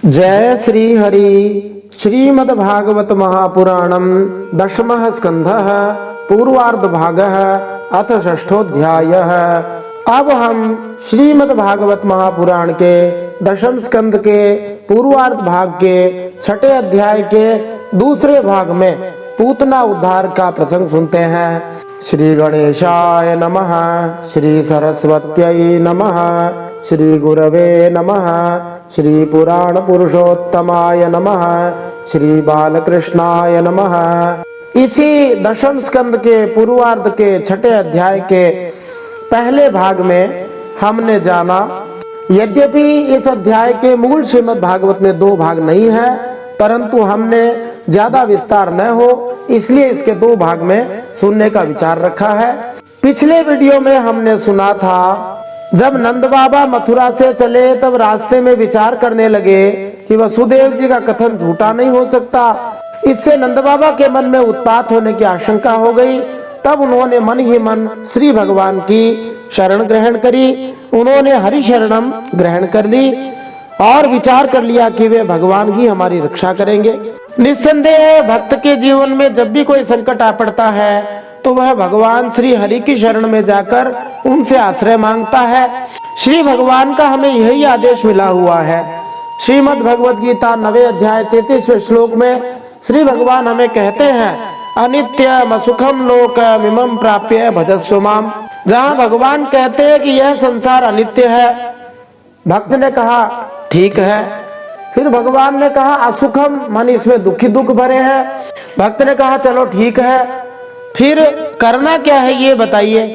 जय श्री हरि। श्रीमद्भागवत महापुराणम दशमः स्कंधः पूर्वार्ध भागः अथ षष्ठोऽध्यायः। अब हम श्रीमद्भागवत महापुराण के दशम स्कंद के पूर्वार्ध भाग के छठे अध्याय के दूसरे भाग में पूतना उद्धार का प्रसंग सुनते हैं। श्री गणेशाय नमः, श्री सरस्वत्यै नमः, श्री गुरवे नमः, श्री पुराण पुरुषोत्तमाय नमः, श्री बालकृष्णाय नमः। इसी दशम स्कंद के पूर्वार्ध के छठे अध्याय के पहले भाग में हमने जाना, यद्यपि इस अध्याय के मूल श्रीमद् भागवत में दो भाग नहीं है, परंतु हमने ज्यादा विस्तार न हो इसलिए इसके दो भाग में सुनने का विचार रखा है। पिछले वीडियो में हमने सुना था, जब नंद बाबा मथुरा से चले तब रास्ते में विचार करने लगे कि वसुदेव जी का कथन झूठा नहीं हो सकता। इससे नंद बाबा के मन में उत्पात होने की आशंका हो गई। तब उन्होंने मन ही मन श्री भगवान की शरण ग्रहण करी। उन्होंने हरि शरणम ग्रहण कर ली और विचार कर लिया कि वे भगवान ही हमारी रक्षा करेंगे। निस्संदेह भक्त के जीवन में जब भी कोई संकट आ पड़ता है तो वह भगवान श्री हरि की शरण में जाकर उनसे आश्रय मांगता है। श्री भगवान का हमें यही आदेश मिला हुआ है। श्रीमद् भगवद गीता 9वें अध्याय 33वें श्लोक में श्री भगवान हमें कहते हैं, अनित्यम सुखम लोकमिमं प्राप्य भजस्व माम। जहाँ भगवान कहते हैं कि यह संसार अनित्य है, भक्त ने कहा ठीक है। फिर भगवान ने कहा असुखम, मन इसमें दुखी दुख भरे हैं। भक्त ने कहा चलो ठीक है, फिर करना क्या है ये बताइए।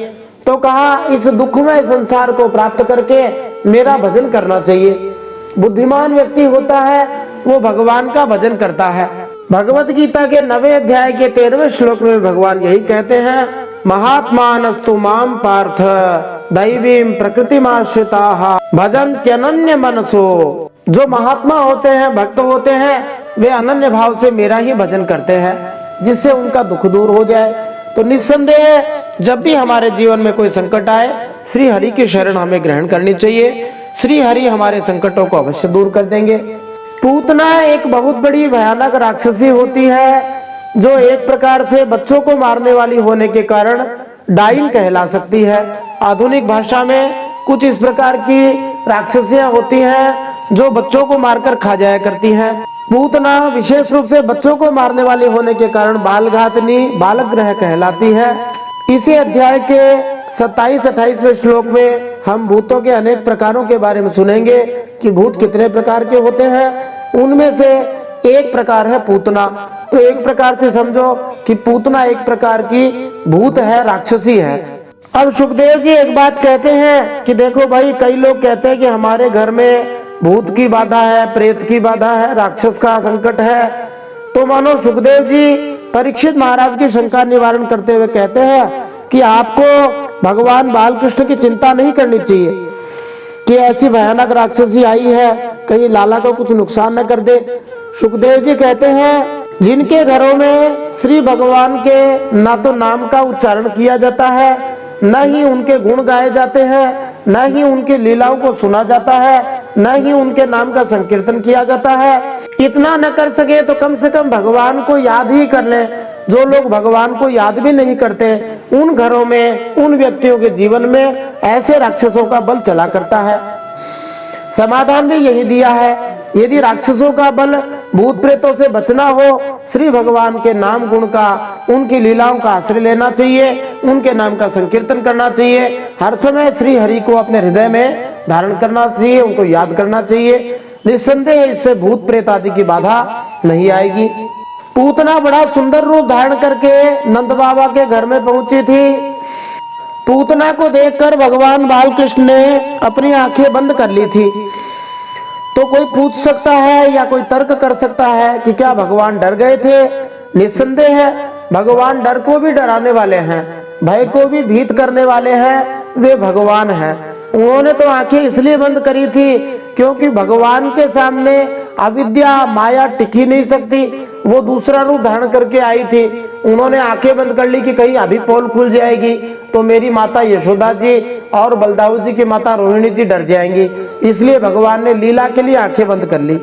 तो कहा इस दुखमय संसार को प्राप्त करके मेरा भजन करना चाहिए। बुद्धिमान व्यक्ति होता है वो भगवान का भजन करता है। भगवत गीता के 9वें अध्याय के 13वें श्लोक में भगवान यही कहते हैं, महात्मानस्तु माम पार्थ दैवीं प्रकृतिमाश्रिताः भजन्त्यनन्य मनसो। जो महात्मा होते हैं, भक्त होते हैं, वे अनन्य भाव से मेरा ही भजन करते हैं जिससे उनका दुख दूर हो जाए। तो निस्संदेह जब भी हमारे जीवन में कोई संकट आए, श्री हरि की शरण हमें ग्रहण करनी चाहिए। श्री हरि हमारे संकटों को अवश्य दूर कर देंगे। पूतना एक बहुत बड़ी भयानक राक्षसी होती है जो एक प्रकार से बच्चों को मारने वाली होने के कारण डाइन कहला सकती है। आधुनिक भाषा में कुछ इस प्रकार की राक्षसियां होती हैं जो बच्चों को मारकर खा जाया करती हैं। पूतना विशेष रूप से बच्चों को मारने वाली होने के कारण बालघातनी बालग्रह कहलाती है। इसी अध्याय के 27-28वें श्लोक में हम भूतों के अनेक प्रकारों के बारे में सुनेंगे कि भूत कितने प्रकार के होते हैं। उनमें से एक प्रकार है पूतना। तो एक प्रकार से समझो कि पूतना एक प्रकार की भूत है, राक्षसी है। अब सुखदेव जी एक बात कहते हैं कि देखो भाई, कई लोग कहते हैं कि हमारे घर में भूत की बाधा है, प्रेत की बाधा है, राक्षस का संकट है। तो मानो सुखदेव जी परीक्षित महाराज की शंका निवारण करते हुए कहते हैं कि आपको भगवान बालकृष्ण की चिंता नहीं करनी चाहिए कि ऐसी भयानक राक्षसी आई है, कहीं लाला को कुछ नुकसान न कर दे। सुखदेव जी कहते हैं, जिनके घरों में श्री भगवान के ना तो नाम का उच्चारण किया जाता है, न ही उनके गुण गाए जाते हैं, न ही उनकी लीलाओं को सुना जाता है, न ही उनके नाम का संकीर्तन किया जाता है, इतना न कर सके तो कम से कम भगवान को याद ही कर ले। जो लोग भगवान को याद भी नहीं करते, उन घरों में, उन व्यक्तियों के जीवन में ऐसे राक्षसों का बल चला करता है। समाधान भी यही दिया है, यदि राक्षसों का बल भूत प्रेतों से बचना हो, श्री भगवान के नाम गुण का, उनकी लीलाओं का आश्रय लेना चाहिए, उनके नाम का संकीर्तन करना चाहिए, हर समय श्री हरि को अपने हृदय में धारण करना चाहिए, उनको याद करना चाहिए। निस्संदेह इससे भूत प्रेत आदि की बाधा नहीं आएगी। पूतना बड़ा सुंदर रूप धारण करके नंद बाबा के घर में पहुंची थी। पूतना को देखकर भगवान बालकृष्ण ने अपनी आंखें बंद कर ली थी। तो कोई पूछ सकता है या कोई तर्क कर सकता है कि क्या भगवान डर गए थे? निस्संदेह है, भगवान डर को भी डराने वाले हैं, भय को भी भीत करने वाले हैं, वे भगवान हैं। उन्होंने तो आंखें इसलिए बंद करी थी क्योंकि भगवान के सामने अविद्या माया टिकी नहीं सकती। वो दूसरा रूप धारण करके आई थी। उन्होंने आंखें बंद कर ली कि कहीं अभी पोल खुल जाएगी तो मेरी माता यशोदा जी और बलदाऊ जी की माता रोहिणी जी डर जाएंगी, इसलिए भगवान ने लीला के लिए आंखें बंद कर ली।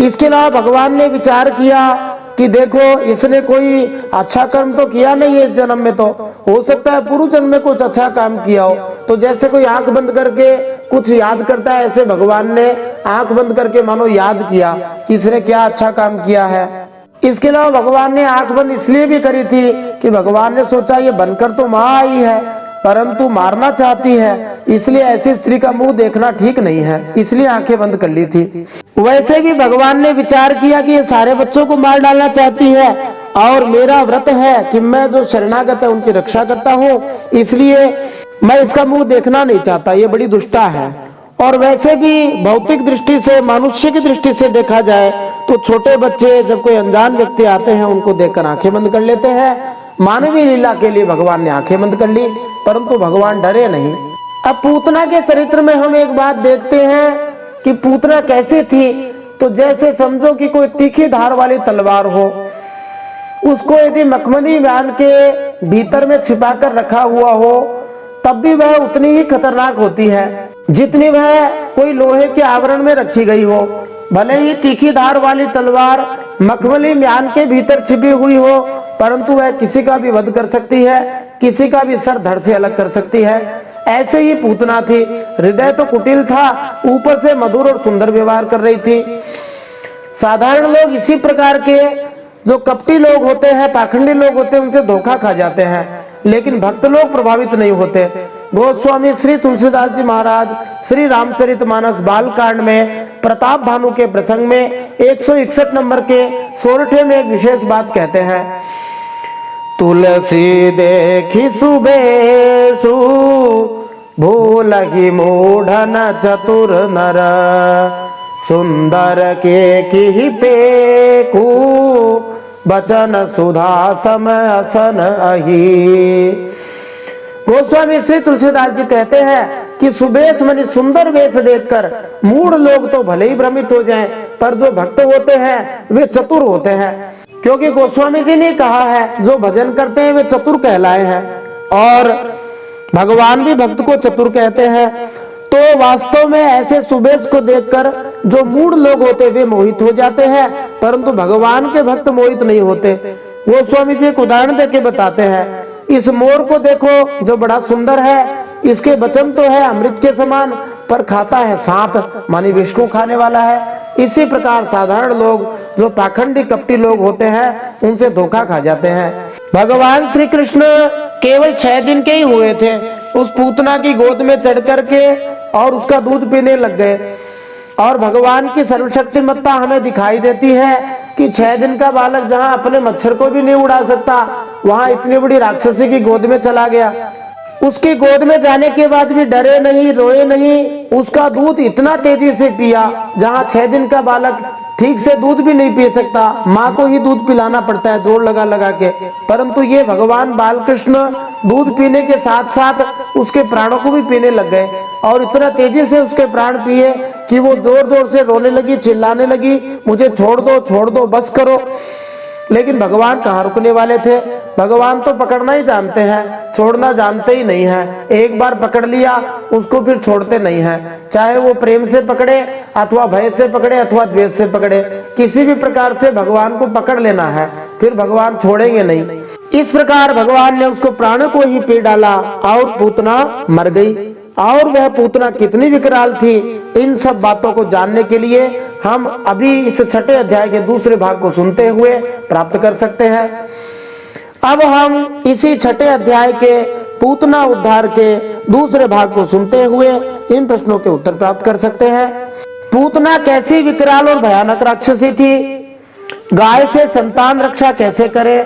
इसके अलावा भगवान ने विचार किया कि देखो इसने कोई अच्छा कर्म तो किया नहीं है इस जन्म में, तो हो सकता है पूर्व जन्म में कुछ अच्छा काम किया हो। तो जैसे कोई आंख बंद करके कुछ याद करता है, ऐसे भगवान ने आंख बंद करके मानो याद किया कि इसने क्या अच्छा काम किया है। इसके अलावा भगवान ने आंख बंद इसलिए भी करी थी कि भगवान ने सोचा ये बनकर तो मां आई है परंतु मारना चाहती है, इसलिए ऐसी स्त्री का मुंह देखना ठीक नहीं है, इसलिए आंखें बंद कर ली थी। वैसे भी भगवान ने विचार किया कि ये सारे बच्चों को मार डालना चाहती है और मेरा व्रत है कि मैं जो शरणागत है उनकी रक्षा करता हूँ, इसलिए मैं इसका मुंह देखना नहीं चाहता, ये बड़ी दुष्टा है। और वैसे भी भौतिक दृष्टि से, मनुष्य की दृष्टि से देखा जाए तो छोटे बच्चे जब कोई अनजान व्यक्ति आते हैं उनको देखकर आंखें बंद कर लेते हैं। मानवीय लीला के लिए भगवान ने आंखें बंद कर ली, परंतु भगवान डरे नहीं। अब पूतना के चरित्र में हम एक बात देखते हैं कि पूतना कैसी थी। तो जैसे समझो कि कोई तीखी धार वाली तलवार हो, उसको यदि मखमली म्यान के भीतर में छिपा कर रखा हुआ हो तब भी वह उतनी ही खतरनाक होती है जितनी वह कोई लोहे के आवरण में रखी गई हो। भले ही तीखी धार वाली तलवार मखमली म्यान के भीतर छिपी हुई हो, परंतु वह किसी का भी वध कर सकती है, किसी का भी सर धड़ से अलग कर सकती है। ऐसे ही पूतना थी, हृदय तो कुटिल था, ऊपर से मधुर और सुंदर व्यवहार कर रही थी। साधारण लोग इसी प्रकार के जो कपटी लोग होते हैं, पाखंडी लोग होते हैं, उनसे धोखा खा जाते हैं, लेकिन भक्त लोग प्रभावित नहीं होते। गोस्वामी श्री तुलसीदास जी महाराज श्री रामचरितमानस बाल कांड में प्रताप भानु के प्रसंग में 161 नंबर के सोरठे में एक विशेष बात कहते हैं। तुलसी देखी सुबेशु भूलहि मूढ़न चतुर नर सुंदर के की पेकू बचन सुधा समय असन अही। गोस्वामी श्री तुलसीदास जी कहते हैं कि सुबेश मनी सुंदर वेश देखकर मूढ़ लोग तो भले ही भ्रमित हो जाएं, पर जो भक्त होते हैं वे चतुर होते हैं, क्योंकि गोस्वामी जी ने कहा है जो भजन करते हैं वे चतुर कहलाए हैं और भगवान भी भक्त को चतुर कहते हैं। तो वास्तव में ऐसे सुबेश को देखकर जो मूढ़ लोग होते वे मोहित हो जाते हैं, परंतु भगवान के भक्त मोहित नहीं होते। गोस्वामी जी एक उदाहरण देके बताते हैं, इस मोर को देखो जो बड़ा सुंदर है, इसके वचन तो है अमृत के समान पर खाता है सांप, मानी विष को खाने वाला है। इसी प्रकार साधारण लोग जो पाखंडी कपटी लोग होते हैं उनसे धोखा खा जाते हैं। भगवान श्री कृष्ण केवल 6 दिन के ही हुए थे, उस पूतना की गोद में चढ़ करके और उसका दूध पीने लग गए। और भगवान की सर्वशक्तिमत्ता हमें दिखाई देती है कि 6 दिन का बालक जहां अपने मच्छर को भी नहीं उड़ा सकता, वहां इतनी बड़ी राक्षसी की गोद में चला गया। उसकी गोद में जाने के बाद भी डरे नहीं, रोए नहीं, उसका दूध इतना तेजी से पिया जहां 6 दिन का बालक ठीक से दूध भी नहीं पी सकता, माँ को ही दूध पिलाना पड़ता है जोर लगा लगा के, परंतु ये भगवान बालकृष्ण दूध पीने के साथ साथ उसके प्राणों को भी पीने लग गए और इतना तेजी से उसके प्राण पिए कि वो जोर जोर से रोने लगी, चिल्लाने लगी, मुझे छोड़ दो बस करो। लेकिन भगवान कहाँ रुकने वाले थे, भगवान तो पकड़ना ही जानते हैं, छोड़ना जानते ही नहीं है। एक बार पकड़ लिया उसको फिर छोड़ते नहीं हैं, चाहे वो प्रेम से पकड़े अथवा भय से पकड़े अथवा द्वेष से पकड़े, किसी भी प्रकार से भगवान को पकड़ लेना है, फिर भगवान छोड़ेंगे नहीं। इस प्रकार भगवान ने उसको प्राण को ही पी डाला और पूतना मर गई। और वह पूतना कितनी विकराल थी, इन सब बातों को जानने के लिए हम अभी इस 6ठे अध्याय के दूसरे भाग को सुनते हुए प्राप्त कर सकते हैं। अब हम इसी 6ठे अध्याय के पूतना उद्धार के दूसरे भाग को सुनते हुए इन प्रश्नों के उत्तर प्राप्त कर सकते हैं। पूतना कैसी विकराल और भयानक राक्षसी थी, गाय से संतान रक्षा कैसे करे,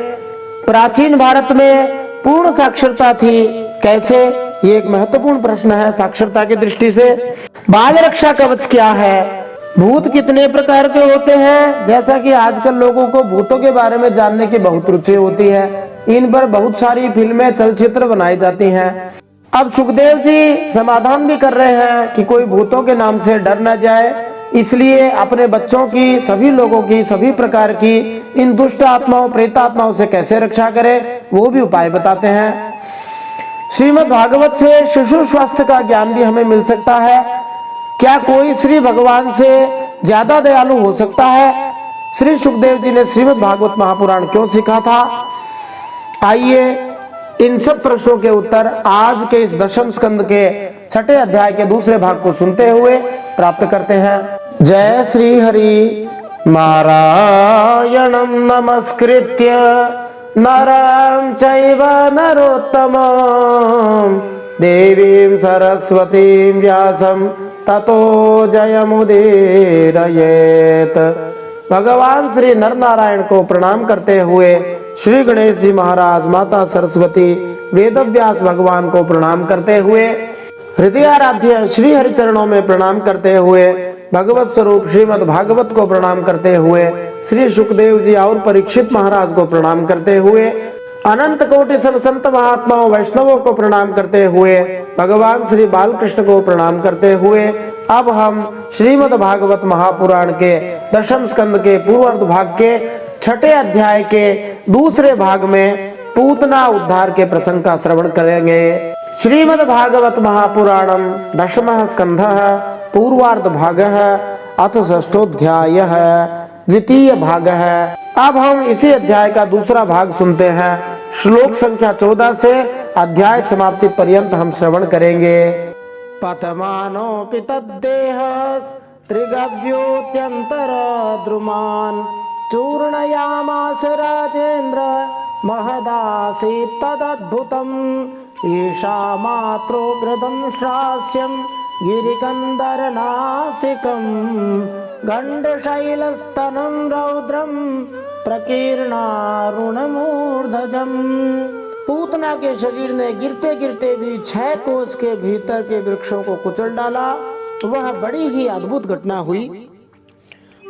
प्राचीन भारत में पूर्ण साक्षरता थी कैसे, ये एक महत्वपूर्ण प्रश्न है साक्षरता की दृष्टि से। बाल रक्षा कवच क्या है, भूत कितने प्रकार के होते हैं, जैसा कि आजकल लोगों को भूतों के बारे में जानने की बहुत रुचि होती है, इन पर बहुत सारी फिल्में चलचित्र बनाई जाती हैं। अब सुखदेव जी समाधान भी कर रहे हैं कि कोई भूतों के नाम से डर न जाए, इसलिए अपने बच्चों की, सभी लोगों की, सभी प्रकार की इन दुष्ट आत्माओं प्रेतात्माओं से कैसे रक्षा करें वो भी उपाय बताते हैं। श्रीमद् भागवत से शिशु स्वास्थ्य का ज्ञान भी हमें मिल सकता है। क्या कोई श्री भगवान से ज्यादा दयालु हो सकता है? श्री सुखदेव जी ने श्रीमद् भागवत महापुराण क्यों सीखा था? आइए इन सब प्रश्नों के उत्तर आज के इस दशम स्कंद के छठे अध्याय के दूसरे भाग को सुनते हुए प्राप्त करते हैं। जय श्री हरि। नारायणं नमस्कृत्य नरं चैव नरोत्तमं देवीं सरस्वतीं व्यासं ततो जयमुदीरयेत्। भगवान श्री नर नारायण को प्रणाम करते हुए श्री गणेश जी महाराज, माता सरस्वती, वेदव्यास भगवान को प्रणाम करते हुए, हृदयाराध्य श्री हरि चरणों में प्रणाम करते हुए, भगवत स्वरूप श्रीमद् भागवत को प्रणाम करते हुए, श्री सुखदेव जी और परीक्षित महाराज को प्रणाम करते हुए, अनंत कोटि संत महात्माओं वैष्णवों को प्रणाम करते हुए, भगवान श्री बालकृष्ण को प्रणाम करते हुए अब हम श्रीमद् भागवत महापुराण के दशम स्कंद के पूर्वार्ध भाग के छठे अध्याय के दूसरे भाग में पूतना उद्धार के प्रसंग का श्रवण करेंगे। श्रीमद् भागवत महापुराणम दशमः स्कंधः पूर्वार्ध भागः अथ षष्ठोऽध्यायः द्वितीय भाग है। अब हम इसी अध्याय का दूसरा भाग सुनते हैं। श्लोक संख्या 14 से अध्याय समाप्ति पर्यंत हम श्रवण करेंगे। पतमानोऽपि तद्देह त्रिगव्योऽत्यन्तर द्रुमान् चूर्णयामास राजेन्द्र महदासीत् तदद्भुतम् ईशामात्रोग्रदं श्रास्यं गिरिकन्दरनासिकं गण्डशैलस्तनं रौद्रं प्रकीर्णारुणमूर्धजम्। पूतना के शरीर ने गिरते गिरते भी 6 कोस के भीतर के वृक्षों को कुचल डाला। वह बड़ी ही अद्भुत घटना हुई।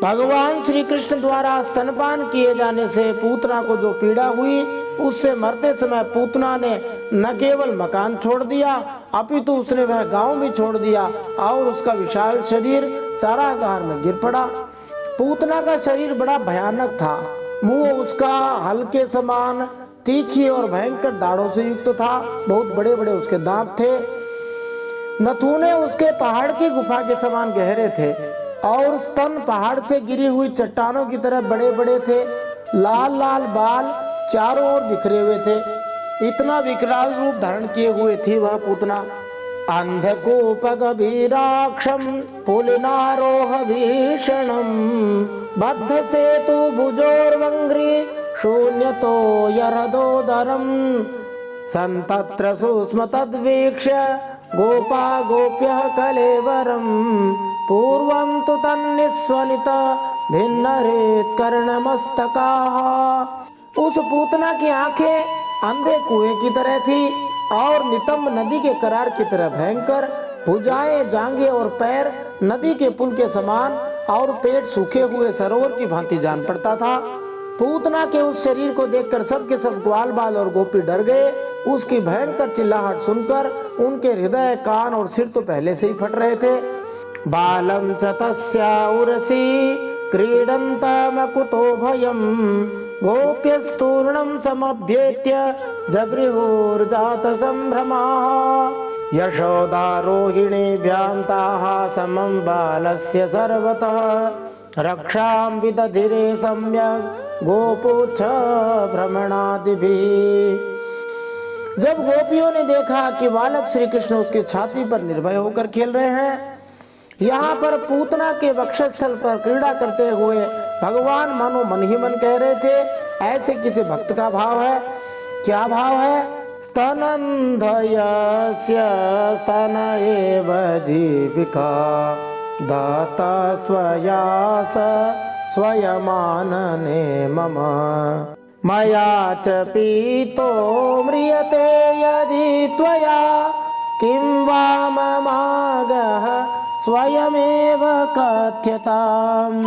भगवान श्री कृष्ण द्वारा स्तनपान किए जाने से पूतना को जो पीड़ा हुई, उससे मरते समय पूतना ने न केवल मकान छोड़ दिया, अपितु उसने वह गांव भी छोड़ दिया और उसका विशाल शरीर चारागाह में गिर पड़ा। पूतना का शरीर बड़ा भयानक था। मुंह उसका हल के समान तीखी और भयंकर दाढ़ों से युक्त था। बहुत बड़े बड़े उसके दांत थे। नथुने उसके पहाड़ की गुफा के समान गहरे थे और स्तन पहाड़ से गिरी हुई चट्टानों की तरह बड़े बड़े थे। लाल लाल बाल चारों ओर बिखरे हुए थे। इतना विकराल रूप धारण किए हुए थी वह पूतना। अंधकूपगभीराक्षं पुलिनारोह भीषणं बद्ध सेतु भुजोर्वंग्री शून्यतो यरदोदरं संतत्र सूक्ष्म तद्वीक्ष्य गोपा गोप्यः कलेवरं पूर्वं तु तन्निस्वनित भिन्नरेत कर्णमस्तकाः। उस पूतना की आंखें अंधे कुएं की तरह थी और नितंब नदी के करार की तरह भयंकर, भुजाएं, जांघें और पैर नदी के पुल के समान और पेट सूखे हुए सरोवर की भांति जान पड़ता था। पूतना के उस शरीर को देखकर सबके सब ग्वाल बाल और गोपी डर गए। उसकी भयंकर चिल्लाहट सुनकर उनके हृदय, कान और सिर तो पहले से ही फट रहे थे। बालम च तस्या उरसी क्रीडन्तमकुतो भयं गोप्यस्तूर्णं समभ्येत्य जगृहुर्जात संभ्रमाः यशोदारोहिणीभ्यां ताः समं बालस्य सर्वतः रक्षां विदधिरे सम्यक् गोपोच्छ भ्रमणादिभिः। जब गोपियों ने देखा कि बालक श्री कृष्ण उसकी छाती पर निर्भय होकर खेल रहे हैं, यहाँ पर पूतना के वक्षस्थल पर क्रीड़ा करते हुए भगवान मानो मन ही मन कह रहे थे, ऐसे किसी भक्त का भाव है। क्या भाव है? स्तनन्धयस्य स्तन एव जीविका दाता स्वयास स्वयमानने मम मया च पीतो म्रियते यदि त्वया किं वा ममागः स्वयमेव कथ्यताम्।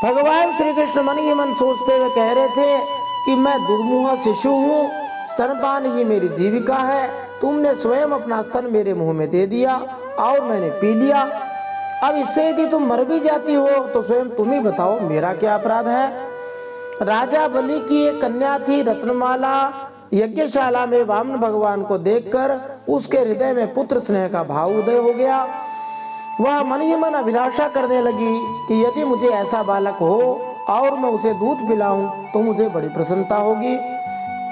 भगवान श्री कृष्ण मन ही मन सोचते हुए कह रहे थे कि मैं दुर्मुह शिशु हूँ, स्तनपान ही मेरी जीविका है। तुमने स्वयं अपना स्तन मेरे मुंह में दे दिया और मैंने पी लिया। अब इससे यदि तुम मर भी जाती हो तो स्वयं तुम ही बताओ मेरा क्या अपराध है। राजा बलि की एक कन्या थी रत्नमाला। यज्ञशाला में वामन भगवान को देखकर उसके हृदय में पुत्र स्नेह का भाव उदय हो गया। वह मन ही मन अभिलाषा करने लगी कि यदि मुझे ऐसा बालक हो और मैं उसे दूध पिलाऊं तो मुझे बड़ी प्रसन्नता होगी।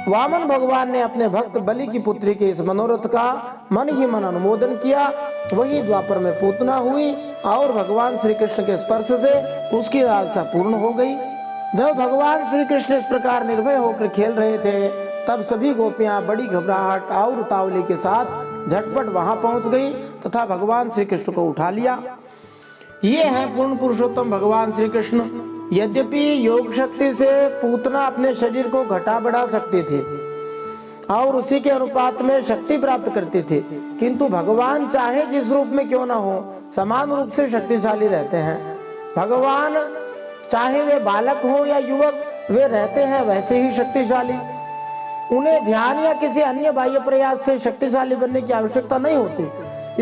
वामन भगवान ने अपने भक्त बलि की पुत्री के इस मनोरथ का मन ही मन अनुमोदन किया। वही द्वापर में पूतना हुई और भगवान श्री कृष्ण के स्पर्श से उसकी लालसा पूर्ण हो गई। जब भगवान श्री कृष्ण इस प्रकार निर्भय होकर खेल रहे थे, तब सभी गोपियां बड़ी घबराहट और उतावली के साथ झटपट वहां पहुंच गई तथा भगवान श्री कृष्ण को उठा लिया। ये है पूर्ण पुरुषोत्तम भगवान श्री कृष्ण। यद्यपि योग शक्ति से पूतना अपने शरीर को घटा बढ़ा सकती थी और उसी के अनुपात में शक्ति प्राप्त करते थे, किंतु भगवान चाहे जिस रूप में क्यों ना हो समान रूप से शक्तिशाली रहते हैं। भगवान चाहे वे बालक हो या युवक, वे रहते हैं वैसे ही शक्तिशाली। उन्हें ध्यान या किसी अन्य बाह्य प्रयास से शक्तिशाली बनने की आवश्यकता नहीं होती।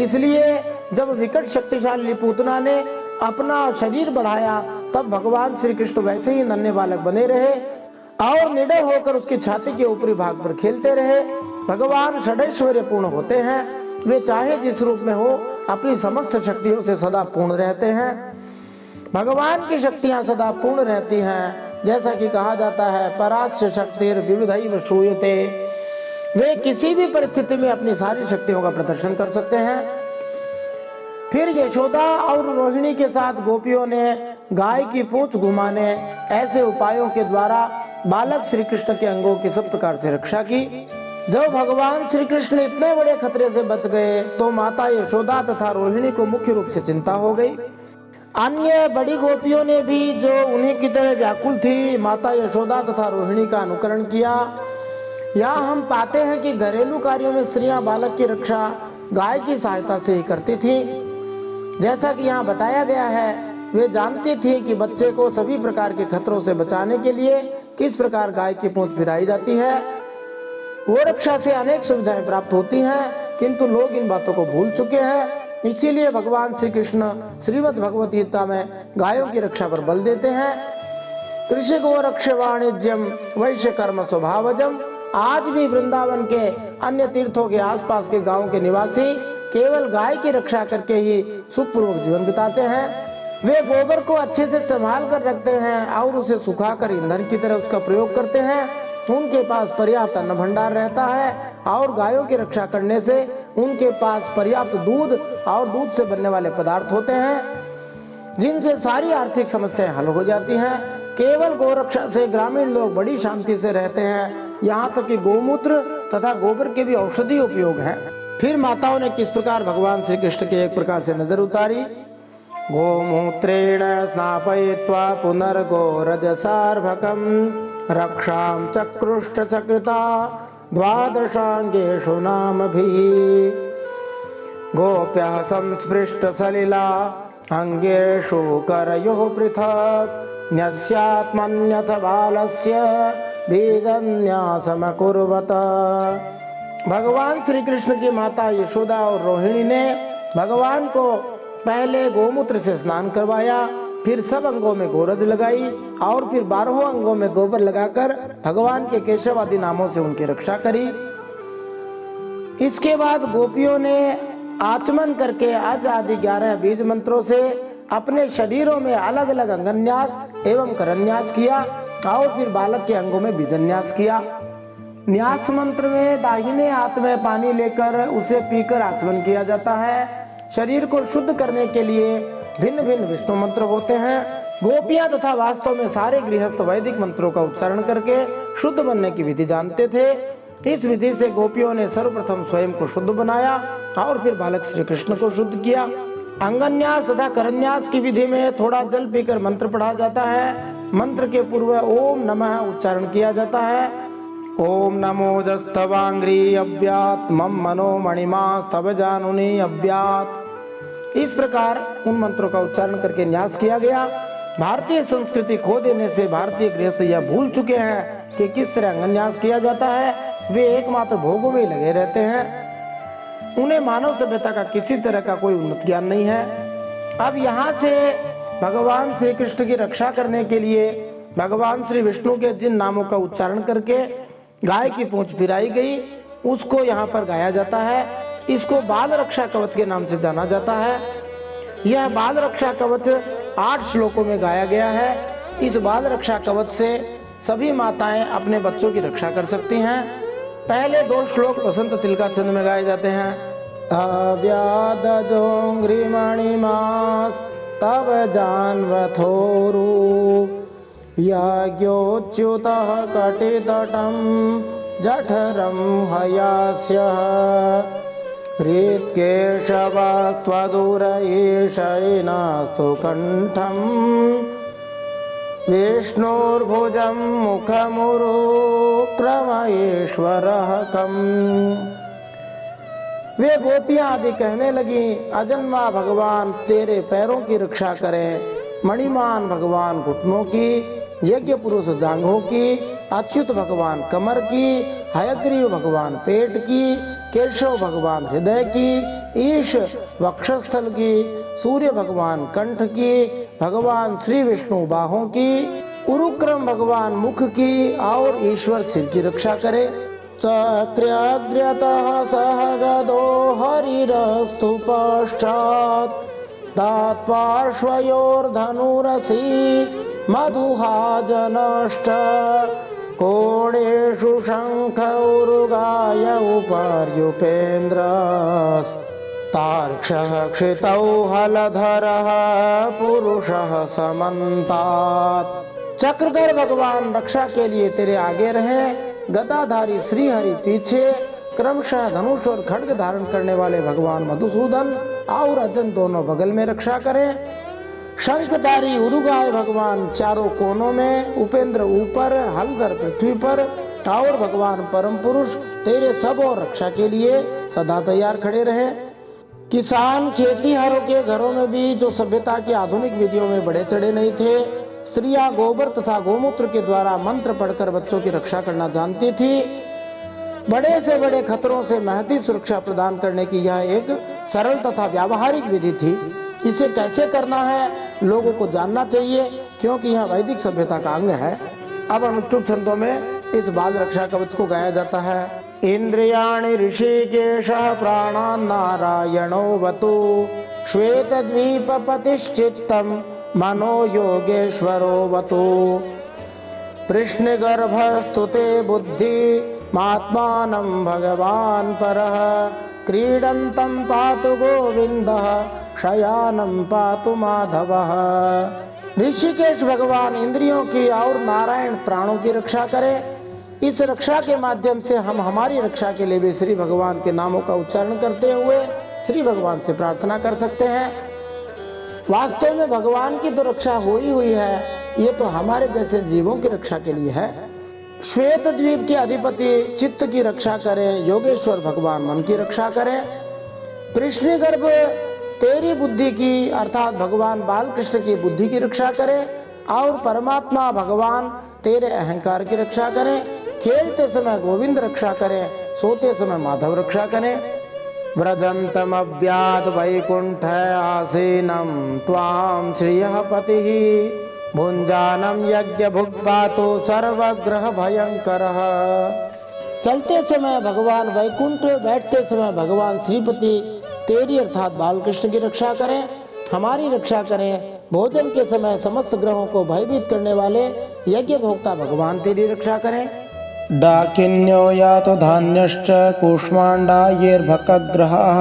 इसलिए जब विकट शक्तिशाली पूतना ने अपना शरीर बढ़ाया, तब भगवान श्री कृष्ण वैसे ही नन्हे बालक बने रहे और निडर होकर उसकी छाती के ऊपरी भाग पर खेलते रहे। भगवान षडैश्वर्य पूर्ण होते हैं। वे चाहे जिस रूप में हो अपनी समस्त शक्तियों से सदा पूर्ण रहते हैं। भगवान की शक्तियां सदा पूर्ण रहती हैं। जैसा कि कहा जाता है, परास्य शक्तिर विविधैव श्रूयते। वे किसी भी परिस्थिति में अपनी सारी शक्तियों का प्रदर्शन कर सकते हैं। फिर यशोदा और रोहिणी के साथ गोपियों ने गाय की पूंछ घुमाने ऐसे उपायों के द्वारा बालक श्री कृष्ण के अंगों की सब प्रकार से रक्षा की। जब भगवान श्री कृष्ण इतने बड़े खतरे से बच गए तो माता यशोदा तथा रोहिणी को मुख्य रूप से चिंता हो गई। अन्य बड़ी गोपियों ने भी, जो उन्हीं की तरह व्याकुल थी, माता यशोदा तथा रोहिणी का अनुकरण किया। यहाँ हम पाते हैं कि घरेलू कार्यों में स्त्रियां बालक की रक्षा गाय की सहायता से ही करती थी। जैसा कि यहाँ बताया गया है, वे जानती थी कि बच्चे को सभी प्रकार के खतरों से बचाने के लिए किस प्रकार गाय की पूंछ फिराई जाती है। वो रक्षा से अनेक सुविधाएं प्राप्त होती हैं, किंतु लोग इन बातों को भूल चुके हैं। इसीलिए भगवान श्री कृष्ण श्रीमद् भगवत गीता में गायों की रक्षा पर बल देते हैं। कृषि गो रक्ष वाणिज्यम वैश्य कर्म स्वभावजम। आज भी वृंदावन के अन्य तीर्थों के आसपास के गांवों के निवासी केवल गाय की रक्षा करके ही सुखपूर्वक जीवन बिताते हैं। वे गोबर को अच्छे से संभाल कर रखते हैं और उसे सुखाकर ईंधन की तरह उसका प्रयोग करते हैं। उनके पास पर्याप्त अन्न भंडार रहता है और गायों की रक्षा करने से उनके पास पर्याप्त दूध और दूध से बनने वाले पदार्थ होते हैं, जिनसे सारी आर्थिक समस्याएं हल हो जाती हैं। केवल गोरक्षा से ग्रामीण लोग बड़ी शांति से रहते हैं। यहाँ तक कि गोमूत्र तथा गोबर के भी औषधि उपयोग हैं। फिर माताओं ने किस प्रकार भगवान श्री कृष्ण की एक प्रकार से नजर उतारी। गोमूत्रेण स्नापयित्वा पुनर्गोरजसार्भकम् रक्षां चक्रुष्ट चकृता द्वादशांगेषु नामभिः। गोप्यः संस्पृष्ट सलिला अंगेषु करयोः पृथक् न्यस्यात्मन्यथ बालस्य बीजन्यासमकुर्वत। भगवान श्री कृष्ण की माता यशोदा और रोहिणी ने भगवान को पहले गोमूत्र से स्नान करवाया, फिर सब अंगों में गोरज लगाई और फिर 12 अंगों में गोबर लगाकर भगवान के केशव आदि नामों से उनकी रक्षा करी। इसके बाद गोपियों ने आचमन करके अज आदि 11 बीज मंत्रों से अपने शरीरों में अलग अलग अंगन्यास एवं करन्यास किया और फिर बालक के अंगों में बीजन्यास किया। न्यास मंत्र में दाहिने हाथ में पानी लेकर उसे पीकर आचमन किया जाता है। शरीर को शुद्ध करने के लिए भिन्न भिन्न विष्णु मंत्र होते हैं। गोपियां तथा वास्तव में सारे गृहस्थ वैदिक मंत्रों का उच्चारण करके शुद्ध बनने की विधि जानते थे। इस विधि से गोपियों ने सर्वप्रथम स्वयं को शुद्ध बनाया और फिर बालक श्री कृष्ण को शुद्ध किया। अंगन्यास तथा करन्यास की विधि में थोड़ा जल पीकर मंत्र पढ़ा जाता है। मंत्र के पूर्व ओम नमः उच्चारण किया जाता है। ओम नमो जस्तवांग्री अव्यात मम मनो मणिमा स्तव जानुनी अव्यात। इस प्रकार उन मंत्रों का उच्चारण करके न्यास किया गया। भारतीय संस्कृति खो देने से भारतीय गृहस्थ यह भूल चुके हैं कि किस तरह अंगन्यास किया जाता है। वे एकमात्र भोगों में लगे रहते हैं। उन्हें मानव सभ्यता का किसी तरह का कोई उन्नत ज्ञान नहीं है। अब यहाँ से भगवान श्री कृष्ण की रक्षा करने के लिए भगवान श्री विष्णु के जिन नामों का उच्चारण करके गाय की पूंछ फिराई गई, उसको यहाँ पर गाया जाता है। इसको बाल रक्षा कवच के नाम से जाना जाता है। यह बाल रक्षा कवच 8 श्लोकों में गाया गया है। इस बाल रक्षा कवच से सभी माताएं अपने बच्चों की रक्षा कर सकती हैं। पहले 2 श्लोक वसंत तिलका छंद में गाए जाते हैं। अव्यादजोंघ्रिमणिमास तव जानवथोरु याज्ञोच्युतः कटितटं जठरं हयास्यः हृत्केशवस्त्वदुर एषैनास्तु कण्ठं विष्णोर्भुजं मुखमुरुक्रमयेश्वरः कम्। वे गोपियां आदि कहने लगी, अजन्मा भगवान तेरे पैरों की रक्षा करें, मणिमान भगवान घुटनों की, यज्ञ पुरुष जांघों की, अच्युत भगवान कमर की, हयग्रीव भगवान पेट की, केशव भगवान हृदय की, ईश वक्षस्थल की, सूर्य भगवान कंठ की, भगवान श्री विष्णु बाहों की, उरुक्रम भगवान मुख की और ईश्वर सिर की रक्षा करे। चक्र्यग्र्यतः सह गदो हरिरस्तु पश्चात् तत्पार्श्वयोर्धनुरसि मधुहाजनश्च कोणेषु शङ्ख उरुगाय उपर्युपेन्द्रस्तार्क्ष्यः क्षितौ हलधरः पुरुषः समन्तात्। चक्रधर भगवान रक्षा के लिए तेरे आगे रहे, गदाधारी श्रीहरि पीछे, क्रमशः धनुष और खड्ग धारण करने वाले भगवान मधुसूदन और अर्जुन दोनों बगल में रक्षा करें। शंखधारी उरुगाय भगवान चारों कोनों में, उपेंद्र ऊपर, हलधर पृथ्वी पर और भगवान परम पुरुष तेरे सब और रक्षा के लिए सदा तैयार खड़े रहे। किसान खेतीहरों के घरों में भी जो सभ्यता की आधुनिक विधियों में बढ़े चढ़े नहीं थे, स्त्रियां गोबर तथा गोमूत्र के द्वारा मंत्र पढ़कर बच्चों की रक्षा करना जानती थी। बड़े से बड़े खतरों से महती सुरक्षा प्रदान करने की यह एक सरल तथा व्यावहारिक विधि थी। इसे कैसे करना है लोगों को जानना चाहिए, क्योंकि यह वैदिक सभ्यता का अंग है। अब अनुष्टुप छंदों में इस बाल रक्षा कवच को गाया जाता है। इंद्रियाणि ऋषिकेशः प्राणान् नारायणो वतु श्वेतद्वीपपतिश्चित्तं मनो योगेश्वरो वतु कृष्णगर्भस्तुते बुद्धि मात्मानं भगवान् परः क्रीडन्तं पातु गोविन्दः शयानं पातु माधवः। ऋषिकेश भगवान इंद्रियों की और नारायण प्राणों की रक्षा करे। इस रक्षा के माध्यम से हम हमारी रक्षा के लिए भी श्री भगवान के नामों का उच्चारण करते हुए श्री भगवान से प्रार्थना कर सकते हैं। वास्तव में भगवान की तो रक्षा हो ही हुई है, ये तो हमारे जैसे जीवों की रक्षा के लिए है। श्वेत द्वीप के अधिपति चित्त की रक्षा करें, योगेश्वर भगवान मन की रक्षा करें। कृष्ण गर्भ तेरी बुद्धि की अर्थात भगवान बालकृष्ण की बुद्धि की रक्षा करें और परमात्मा भगवान तेरे अहंकार की रक्षा करें। खेलते समय गोविंद रक्षा करें, सोते समय माधव रक्षा करें। व्रजन्तमव्याद वैकुंठ आसीनं त्वां श्रियः पतिः भुंजानं यज्ञ भुक्पातो सर्वग्रह भयंकरः। चलते समय भगवान वैकुंठ, बैठते समय भगवान श्रीपति तेरी अर्थात बालकृष्ण की रक्षा करें, हमारी रक्षा करें। भोजन के समय समस्त ग्रहों को भयभीत करने वाले यज्ञ भोक्ता भगवान तेरी रक्षा करें। डाकिन्यो यातो धान्यश्च कूष्माण्डायैर्भकग्रहाः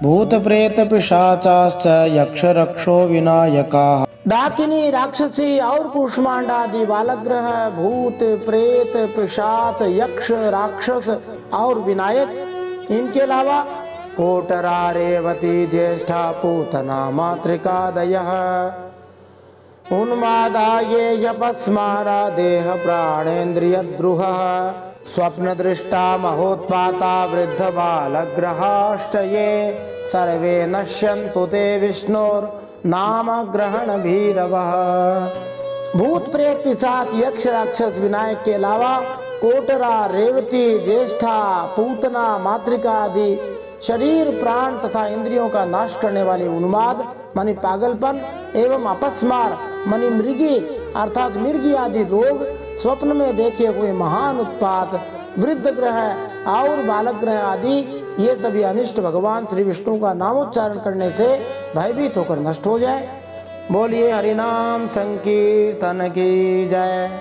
भूत प्रेत पिशाचाश्च यक्ष रक्षो विनायकाः। डाकिनी राक्षसी और कूष्मांड आदि बालग्रह, भूत प्रेत पिशाच यक्ष राक्षस और विनायक, इनके अलावा कोटरा रेवती ज्येष्ठा पूतना मातृकादयः उन्मादाये यपस्मारा देह प्राणेन्द्रियद्रुहः स्वप्न दृष्टा महोत्पाता वृद्ध बालग्रहाश्च ये सर्वे नश्यन्तु ते विष्णोर्नाम ग्रहण भीरवः। भूत प्रेत पिशाच यक्ष राक्षस विनायक के अलावा कोटरा रेवती ज्येष्ठा पूतना मातृका आदि शरीर प्राण तथा इंद्रियों का नाश करने वाले उन्माद मानी पागलपन एवं अपस्मार मानी मृगी अर्थात मिर्गी आदि रोग, स्वप्न में देखे हुए महान उत्पात, वृद्ध ग्रह और बालक ग्रह आदि, ये सभी अनिष्ट भगवान श्री विष्णु का नामोच्चारण करने से भयभीत होकर नष्ट हो जाए। बोलिए हरिनाम संकीर्तन की जय।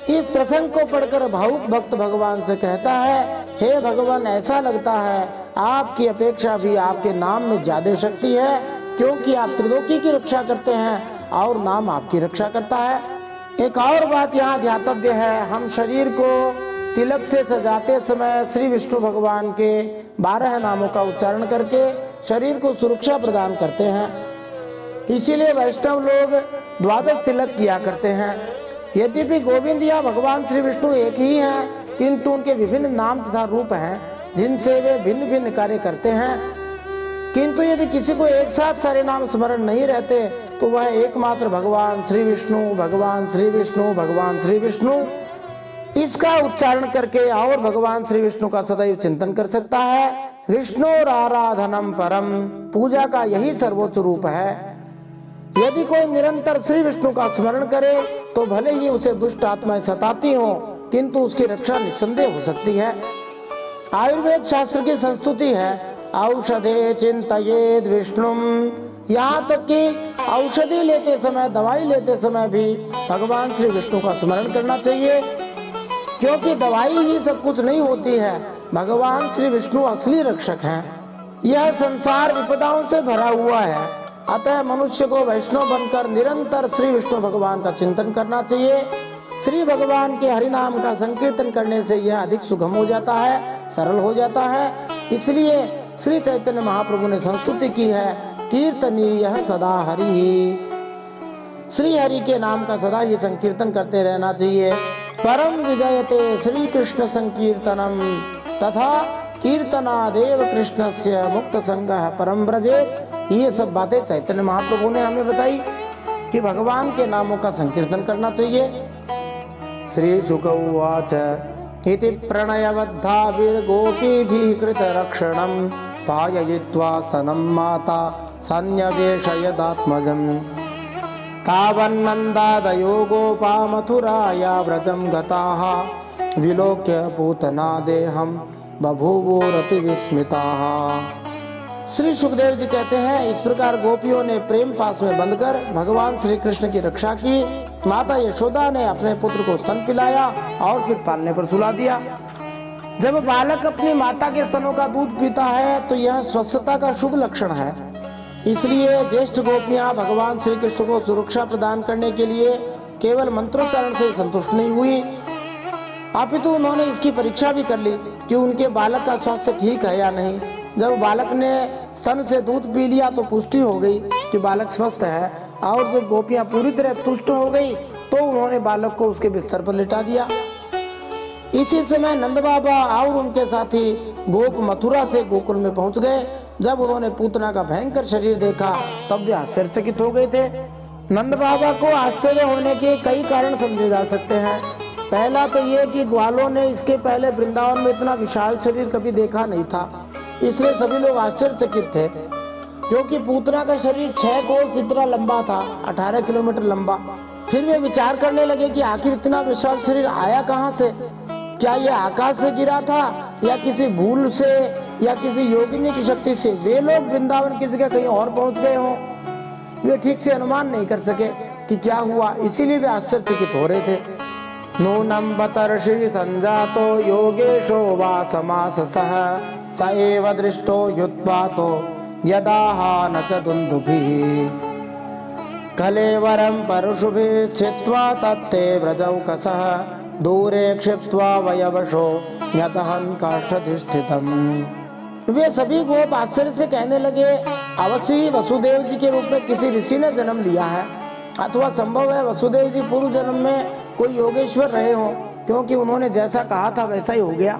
इस प्रसंग को पढ़कर भावुक भक्त भगवान से कहता है, हे भगवान, ऐसा लगता है आपकी अपेक्षा भी आपके नाम में ज्यादा शक्ति है, क्योंकि आप त्रिलोकी की रक्षा करते हैं और नाम आपकी रक्षा करता है। एक और बात यहाँ ध्यातव्य है, हम शरीर को तिलक से सजाते समय श्री विष्णु भगवान के 12 नामों का उच्चारण करके शरीर को सुरक्षा प्रदान करते हैं। इसीलिए वैष्णव लोग 12 तिलक किया करते हैं। यद्यपि गोविंद या भगवान श्री विष्णु एक ही हैं, किंतु उनके विभिन्न नाम तथा रूप हैं जिनसे वे भिन्न भिन्न कार्य करते हैं। किंतु यदि किसी को एक साथ सारे नाम स्मरण नहीं रहते तो वह एकमात्र भगवान श्री विष्णु, भगवान श्री विष्णु, भगवान श्री विष्णु इसका उच्चारण करके और भगवान श्री विष्णु का सदैव चिंतन कर सकता है। विष्णुर आराधनम परम, पूजा का यही सर्वोच्च रूप है। यदि कोई निरंतर श्री विष्णु का स्मरण करे तो भले ही उसे दुष्ट आत्माएं सताती हो, किंतु उसकी रक्षा निस्संदेह हो सकती है। आयुर्वेद शास्त्र की संस्तुति है, औषधे चिंतयेद विष्णुम। यहाँ तक कि औषधि लेते समय, दवाई लेते समय भी भगवान श्री विष्णु का स्मरण करना चाहिए, क्योंकि दवाई ही सब कुछ नहीं होती है। भगवान श्री विष्णु असली रक्षक हैं। यह संसार विपदाओं से भरा हुआ है, अतः मनुष्य को वैष्णव बनकर निरंतर श्री विष्णु भगवान का चिंतन करना चाहिए। श्री भगवान के हरि नाम का संकीर्तन करने से यह अधिक सुगम हो जाता है, सरल हो जाता है। इसलिए श्री चैतन्य महाप्रभु ने संस्तुति की है, कीर्तनीय सदा हरि ही। श्री हरि के नाम का सदा ही संकीर्तन करते रहना चाहिए। परम विजयते श्री कृष्ण संकीर्तनम तथा कीर्तनादेव कृष्णस्य मुक्त संगः परम व्रजेत। ये सब बातें चैतन्य महाप्रभु ने हमें बताई कि भगवान के नामों का संकीर्तन करना चाहिए। श्री शुक उवाच इति प्रणयवद्धाभिर्गोपीभिः कृतरक्षणं पाययित्वा स्तनं माता सन्न्यवेशयदात्मजम् तावन्नन्दादयो गोपा मथुराया व्रजं गताः विलोक्य पूतना देहं बभूवोरति विस्मिताः। श्री सुखदेव जी कहते हैं, इस प्रकार गोपियों ने प्रेम पास में बंधकर भगवान श्री कृष्ण की रक्षा की। माता यशोदा ने अपने पुत्र को स्तन पिलाया और फिर पालने पर सुला दिया। जब बालक अपनी माता के स्तनों का दूध पीता है तो यह स्वस्थता का शुभ लक्षण है। इसलिए ज्येष्ठ गोपियां भगवान श्री कृष्ण को सुरक्षा प्रदान करने के लिए केवल मंत्रोच्चारण से संतुष्ट नहीं हुई, अपितु उन्होंने इसकी परीक्षा भी कर ली कि उनके बालक का स्वास्थ्य ठीक है या नहीं। जब बालक ने स्तन से दूध पी लिया तो पुष्टि हो गई कि बालक स्वस्थ है, और जब गोपियां पूरी तरह तुष्ट हो गई तो उन्होंने बालक को उसके बिस्तर पर लिटा दिया। इसी समय नंद बाबा और उनके साथी गोप मथुरा से गोकुल में पहुंच गए। जब उन्होंने पूतना का भयंकर शरीर देखा तब वे आश्चर्यचकित हो गए थे। नंद बाबा को आश्चर्य होने के कई कारण समझे जा सकते हैं। पहला तो ये कि ग्वालों ने इसके पहले वृंदावन में इतना विशाल शरीर कभी देखा नहीं था, इसलिए सभी लोग आश्चर्यचकित थे। क्योंकि पूतना का शरीर 6 कोस इतना लंबा था, 18 किलोमीटर लंबा। फिर वे विचार करने लगे कि आखिर इतना विशाल शरीर आया कहाँ से? क्या यह आकाश से गिरा था या किसी भूल से या किसी योगिनी की शक्ति से वे लोग वृंदावन की जगह कहीं और पहुंच गए हों? वे ठीक से अनुमान नहीं कर सके कि क्या हुआ, इसीलिए वे आश्चर्यचकित हो रहे थे। नूनम बतर्षि संजातो योगेशो वा समाससः स एव दृष्टो युत्पातो यदाहानकदुन्दुभिः कलेवरं परशुभिः छित्त्वा तत्ते व्रजौकसः दूरे क्षिप्त्वा वयवशो यतहं काष्ठधिष्ठितम्। वे सभी गोप आश्चर्य से कहने लगे, अवश्य ही वसुदेव जी के रूप में किसी ऋषि ने जन्म लिया है, अथवा संभव है वसुदेव जी पूर्व जन्म में कोई योगेश्वर रहे हों, क्योंकि उन्होंने जैसा कहा था वैसा ही हो गया।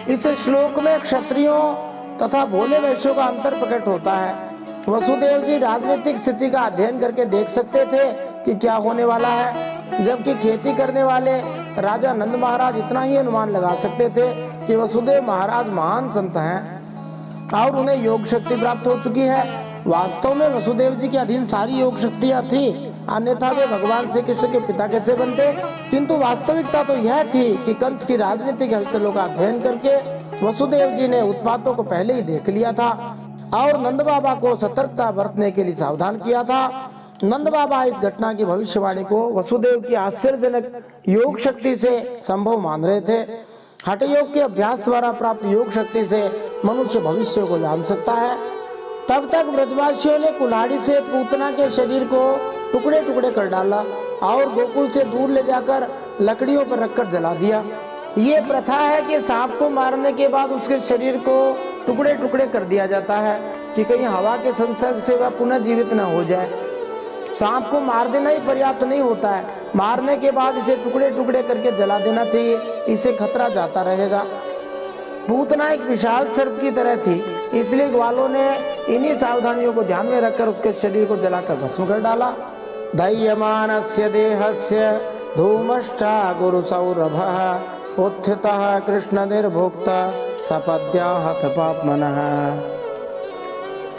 इस श्लोक में क्षत्रियों तथा भोले वैश्यों का अंतर प्रकट होता है। वसुदेव जी राजनीतिक स्थिति का अध्ययन करके देख सकते थे कि क्या होने वाला है, जबकि खेती करने वाले राजा नंद महाराज इतना ही अनुमान लगा सकते थे कि वसुदेव महाराज महान संत हैं और उन्हें योग शक्ति प्राप्त हो चुकी है। वास्तव में वसुदेव जी के अधीन सारी योग शक्तियां थी, अन्यथा वे भगवान श्री कृष्ण के पिता कैसे बनते? किंतु वास्तविकता तो यह थी कि कंस की राजनीतिक हलचलों का अध्ययन करके वसुदेव जी ने उत्पातों को पहले ही देख लिया था और नंद बाबा को सतर्कता बरतने के लिए सावधान किया था। नंद बाबा इस घटना की भविष्यवाणी को वसुदेव की आश्चर्यजनक योग शक्ति से संभव मान रहे थे। हठ योग के अभ्यास द्वारा प्राप्त योग शक्ति से मनुष्य भविष्य को जान सकता है। तब तक ब्रजवासियों ने कुल्हाड़ी से पूतना के शरीर को टुकड़े टुकड़े कर डाला और गोकुल से दूर ले जाकर लकड़ियों पर रखकर जला दिया। ये प्रथा है कि सांप को मारने के बाद उसके शरीर को टुकड़े टुकड़े कर दिया जाता है कि कहीं हवा के संसर्ग से वह पुनः जीवित न हो जाए। सांप को मार देना ही पर्याप्त नहीं होता है, मारने के बाद इसे टुकड़े टुकड़े करके जला देना चाहिए, इससे खतरा जाता रहेगा। पूतना एक विशाल सर्प की तरह थी, इसलिए ग्वालों ने इन्हीं सावधानियों को ध्यान में रखकर उसके शरीर को जलाकर भस्म कर डाला। दह्यमानस्य देहस्य धूमश्चा गुरु सौरभः उत्थितः कृष्ण निर्भुक्ता सपद्या हत पाप्मनः।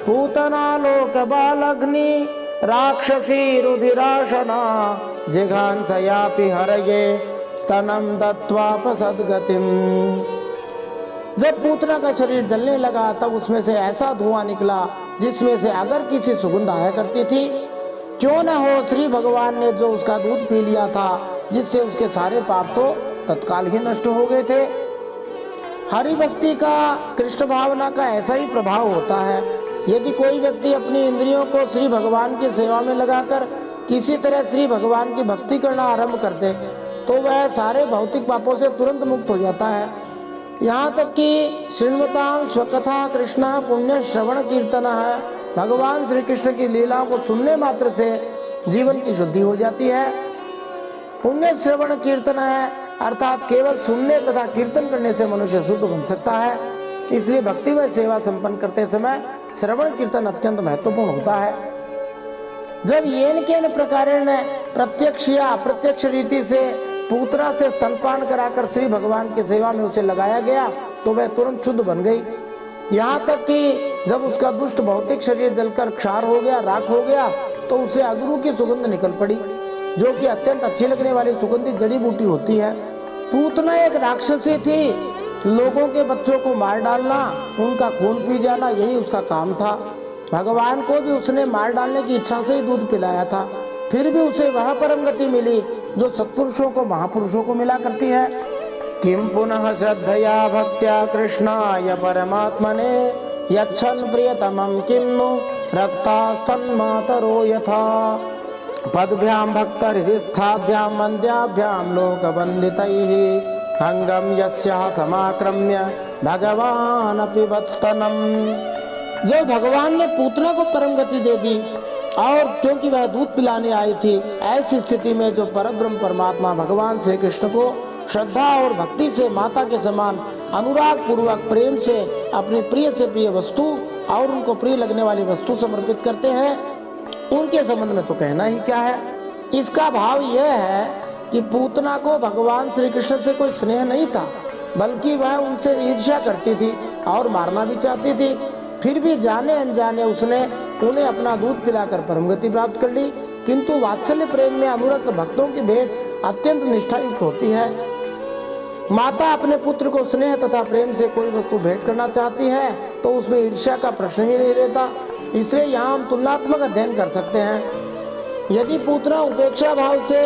पूतना लोक बालग्नि राक्षसी रुधिराशना जिघांसयापि हरये स्तनम दत्वापसद्गतिम। जब पूतना का शरीर जलने लगा तब उसमें से ऐसा धुआं निकला जिसमें से अगर किसी सुगंध आया करती थी। क्यों न हो श्री भगवान ने जो उसका दूध पी लिया था, जिससे उसके सारे पाप तो तत्काल ही नष्ट हो गए थे। हरि भक्ति का कृष्ण भावना का ऐसा ही प्रभाव होता है। यदि कोई व्यक्ति अपनी इंद्रियों को श्री भगवान की सेवा में लगाकर किसी तरह श्री भगवान की भक्ति करना आरंभ कर दे तो वह सारे भौतिक पापों से तुरंत मुक्त हो जाता है। यहाँ तक कि श्रृण्वतां स्वकथा कृष्ण पुण्य श्रवण कीर्तन है, भगवान श्री कृष्ण की लीलाओं को सुनने मात्र से जीवन की शुद्धि हो जाती है। पुण्य श्रवण कीर्तन है अर्थात केवल सुनने तथा कीर्तन करने से मनुष्य शुद्ध बन सकता है। इसलिए भक्ति में सेवा संपन्न करते समय श्रवण कीर्तन अत्यंत महत्वपूर्ण होता है। जब येन केन प्रकारेण प्रत्यक्ष या अप्रत्यक्ष रीति से पूतना से स्तनपान कराकर श्री भगवान की सेवा में उसे लगाया गया तो वह तुरंत शुद्ध बन गई। यहाँ तक कि जब उसका दुष्ट भौतिक शरीर जलकर क्षार हो गया, राख हो गया, तो उसे अगरू की सुगंध निकल पड़ी, जो कि अत्यंत अच्छी लगने वाली सुगंधित जड़ी बूटी होती है। पूतना एक राक्षसी थी, लोगों के बच्चों को मार डालना, उनका खून पी जाना, यही उसका काम था। भगवान को भी उसने मार डालने की इच्छा से ही दूध पिलाया था, फिर भी उसे वह परम गति मिली जो सत्पुरुषों को महापुरुषों को मिला करती है। किम पुनः श्रद्धया भक्त्या कृष्णाय परमात्मने यच्छन् प्रियतमं किं नु रक्तास्तन्मातरो यथा पद्भ्यां भक्त हृदिस्थाभ्यां मन्द्याभ्यां लोकवन्दितैः अंगम यस्याः समाक्रम्य भगवान अपि वत्स्तनम। जब भगवान ने पूतना को परम गति दे दी और क्योंकि वह दूध पिलाने आई थी, ऐसी स्थिति में जो परब्रह्म परमात्मा भगवान श्री कृष्ण को श्रद्धा और भक्ति से माता के समान अनुराग पूर्वक प्रेम से अपनी प्रिय से प्रिय वस्तु और उनको प्रिय लगने वाली वस्तु समर्पित करते हैं, उनके संबंध में तो कहना ही क्या है। इसका भाव यह है कि पूतना को भगवान श्री कृष्ण से कोई स्नेह नहीं था, बल्कि वह उनसे ईर्ष्या करती थी और मारना भी चाहती थी। फिर भी जाने अनजाने उसने उन्हें अपना दूध पिलाकर परम गति प्राप्त कर ली। किंतु वात्सल्य प्रेम में अनुरक्त भक्तों की भेंट अत्यंत निष्ठायुक्त होती है। माता अपने पुत्र को स्नेह तथा प्रेम से कोई वस्तु भेंट करना चाहती है तो उसमें ईर्ष्या का प्रश्न ही नहीं रहता। इसलिए यहाँ हम तुलनात्मक अध्ययन कर सकते हैं। यदि पूतना उपेक्षा भाव से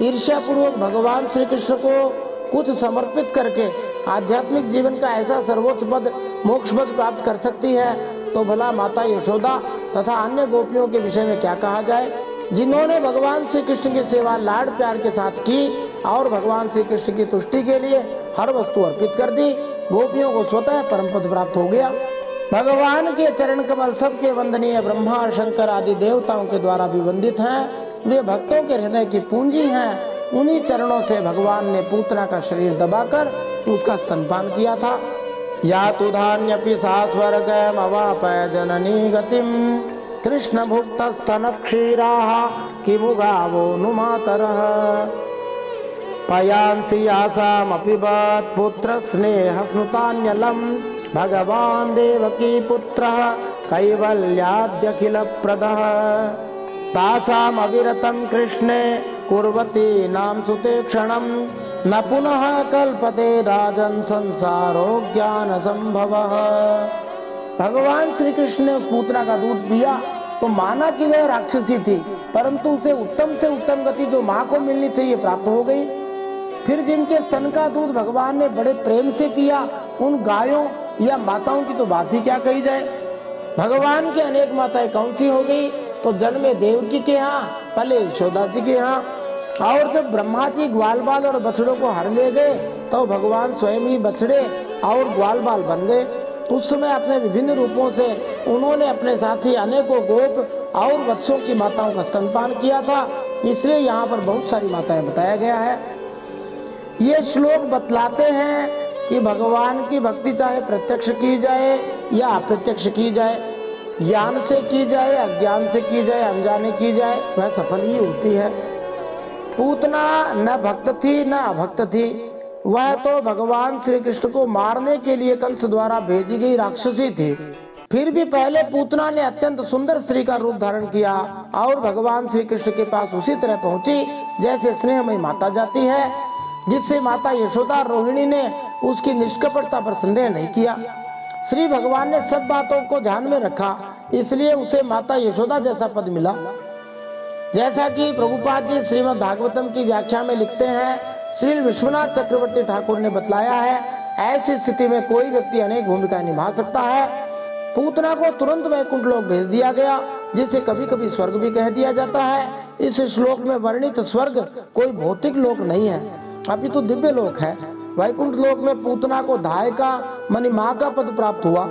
ईर्ष्या पूर्वक भगवान श्री कृष्ण को कुछ समर्पित करके आध्यात्मिक जीवन का ऐसा सर्वोच्च पद मोक्ष पद प्राप्त कर सकती है, तो भला माता यशोदा तथा अन्य गोपियों के विषय में क्या कहा जाए, जिन्होंने भगवान श्री कृष्ण की सेवा लाड प्यार के साथ की और भगवान श्री कृष्ण की तुष्टि के लिए हर वस्तु अर्पित कर दी। गोपियों को स्वतः परम पद प्राप्त हो गया। भगवान के चरण कमल सबके वंदनीय ब्रह्मा शंकर आदि देवताओं के द्वारा भी वंदित हैं। वे भक्तों के हृदय की पूंजी हैं। उन्हीं चरणों से भगवान ने पूतना का शरीर दबाकर उसका स्तनपान किया था। या तु धान्यपि सा स्वर्गम अवापय जननी गतिम कृष्ण भुक्त स्तन क्षीराः किमु गावो नु मातरः पयांसि यासामपि बत पुत्र स्नेह स्नुतान्यलम भगवान देवकी पुत्रः कैवल्याद्यखिल प्रदः तासाम अविरतं कृष्णे कुर्वती नाम सुते क्षणं न पुनः कल्पते राजन संसारो ज्ञान संभव। भगवान श्री कृष्ण ने उस पूतना का दूध पिया तो माना कि वह राक्षसी थी, परंतु उसे उत्तम से उत्तम गति जो माँ को मिलनी चाहिए प्राप्त हो गई। फिर जिनके स्तन का दूध भगवान ने बड़े प्रेम से पिया, उन गायों या माताओं की तो बात ही क्या कही जाए। भगवान की अनेक माताएं कौन सी हो गई, तो जन्मे देवकी के यहाँ, पले यशोदा जी के यहाँ। और जब ब्रह्मा जी ग्वाल बाल और बछड़ों को हर ले गए तो भगवान स्वयं ही बछड़े और ग्वाल बाल बन गए। उस समय अपने विभिन्न रूपों से उन्होंने अपने साथी अनेकों गोप और वत्सों की माताओं का स्तनपान किया था, इसलिए यहाँ पर बहुत सारी माताएं बताया गया है। ये श्लोक बतलाते हैं कि भगवान की भक्ति चाहे प्रत्यक्ष की जाए या अप्रत्यक्ष की जाए, ज्ञान से की जाए, अज्ञान से की जाए, अनजाने की जाए, वह सफल ही होती है। पूतना न भक्त थी न अभक्त थी, वह तो भगवान श्री कृष्ण को मारने के लिए कंस द्वारा भेजी गई राक्षसी थी। फिर भी पहले पूतना ने अत्यंत सुंदर स्त्री का रूप धारण किया और भगवान श्री कृष्ण के पास उसी तरह पहुंची जैसे स्नेहमयी माता जाती है, जिससे माता यशोदा रोहिणी ने उसकी निष्कपटता पर संदेह नहीं किया। श्री भगवान ने सब बातों को ध्यान में रखा, इसलिए उसे माता यशोदा जैसा पद मिला। जैसा कि प्रभुपाद जी श्रीमद् भागवतम की व्याख्या में लिखते हैं, श्री विश्वनाथ चक्रवर्ती ठाकुर ने बतलाया है, ऐसी स्थिति में कोई व्यक्ति अनेक भूमिकाएं निभा सकता है। पूतना को तुरंत वैकुंठ लोक भेज दिया गया, जिसे कभी कभी स्वर्ग भी कह दिया जाता है। इस श्लोक में वर्णित स्वर्ग कोई भौतिक लोक नहीं है, अपितु दिव्य लोक है। वैकुंठ लोक में पूतना को धाय का मानी माँ का पद प्राप्त हुआ,